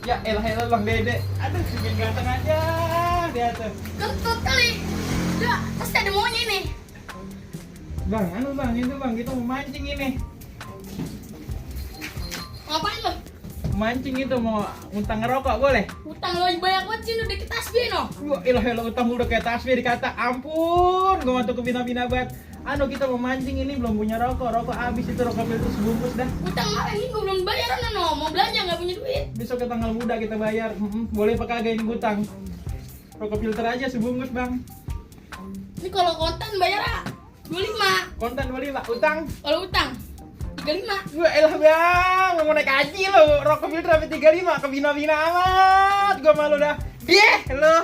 Ya elah Bang Dede. Aduh, bikin ganteng aja dia tuh. Kentut kali. Udah, pasti ada maunya ini. Bang, Bang, itu Bang, kita mau mancing ini. Ngapain lo? Mancing itu mau untang ngerokok boleh? Utang lo banyak banget sih, udah kita tasbih no. Wah, elah utang udah kayak tasbih dikata. Ampun, gua mantuk ke bina-bina banget. Kita mau mancing ini belum punya rokok habis itu rokok itu sebungkus dah. Utang apa ini, gue belum bayar no. Mau belanja nggak punya duit. Besok ke tanggal muda kita bayar. Boleh apa kagak ini utang? Rokok filter aja sebungkus Bang. Ini kalau kontan bayar 25. Konten boleh Pak, utang. Kalau utang 35. Gua elah Bang, mau naik haji lo. Rokok filter sampai 35 ke bina-bina amat. Gua malu dah. Lo.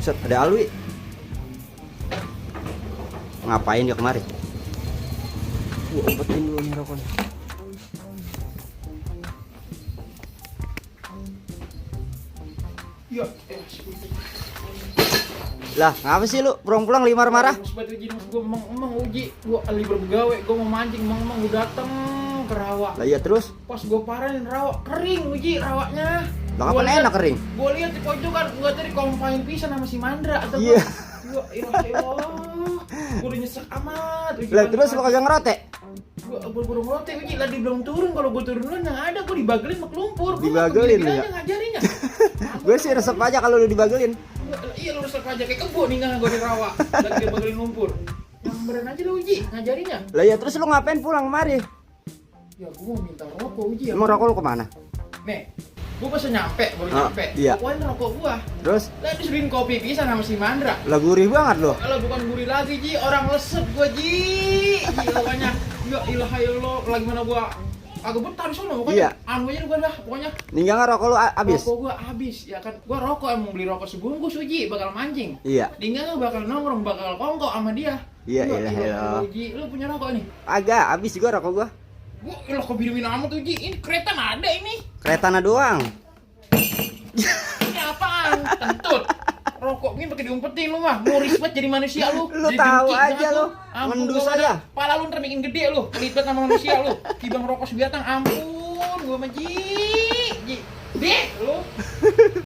Set, ada Alwi. Ngapain dia kemari? Gua umpetin dulu nih rokoknya. Ya, Lah, ngapa sih lu pulang-pulang lagi marah-marah? Sebab uji gua emang uji. Gua libur begawe, gua mau mancing, emang gua dateng ke rawa. Lah iya terus? Pas gua parahin rawa, kering uji rawaknya. Lah kapan enak kering? Gua lihat di pojokan, gua tadi kompain pisan sama si Mandra atau Iya. Gua ilah. Gua udah nyesek amat. Uji Lah terus lu kagak ngerote? Gua buru ngelote uji, lah dia belum turun. Kalau gua turun duluan yang ada gua dibagelin sama lumpur. Dibagelin lu ya? Ngajarinnya. Gue sih resep aja kalau lu dibagelin. Iya lu resep aja kayak kebo nih kan gua di rawa. Dan dia bagelin lumpur. Yang beneran aja lu uji ngajarinnya. Lah ya terus lu ngapain pulang kemari? Ya gua mau minta rokok uji ya. Emang rokok lu kemana? Nih, gua pas nyampe, baru nyampe. Iya. Pokoknya rokok gua. Terus? Lah disuruhin kopi pisan sama si Mandra. Lah gurih banget lu. Kalau bukan gurih lagi Ji, orang lesep gua Ji. Pokoknya ya ilaha illallah, lagi mana gua agak betah di sono pokoknya. Iya. Anu aja gua dah pokoknya. Ninggal nggak rokok lu habis? Rokok gua habis ya kan. Gua rokok emang beli rokok sebungkus Uji, bakal mancing. Iya. Tinggal bakal nongkrong, bakal kongko sama dia. Iya, Ya iya, iya. Uji, lu punya rokok nih? Agak, habis juga rokok gua. Gua ilah kok bini amat Uji. Ini kereta ada ini. Keretana doang. Ini apaan? Kentut. Rokok ini pakai diumpetin lu mah. Mau respect jadi manusia lu. Lu Jadi tahu dengki aja banget lu. Ampun, Mendus gua aja. Pala lu ntar bikin gede lu. Kelipet sama manusia lu. Tibang rokok sebiatang. Ampun, gua mah Ji. Dek lu.